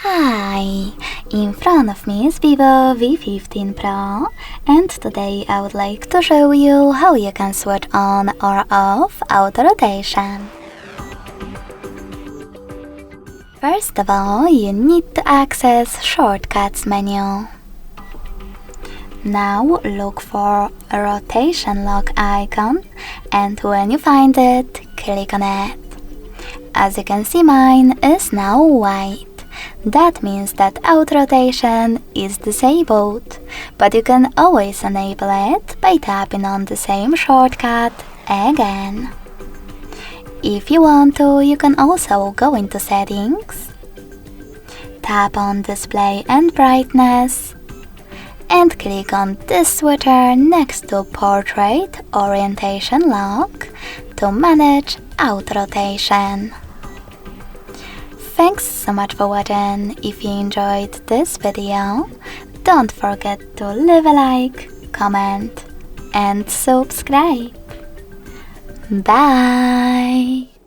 Hi! In front of me is Vivo V15 Pro, and today I would like to show you how you can switch on or off auto rotation. First of all, you need to access Shortcuts menu. Now look for a rotation lock icon, and when you find it, click on it. As you can see, mine is now white. That means that auto rotation is disabled, but you can always enable it by tapping on the same shortcut again. If you want to, you can also go into Settings, tap on Display and Brightness, and click on this switcher next to Portrait Orientation Lock to manage auto rotation. Thanks so much for watching. If you enjoyed this video, don't forget to leave a like, comment and subscribe. Bye!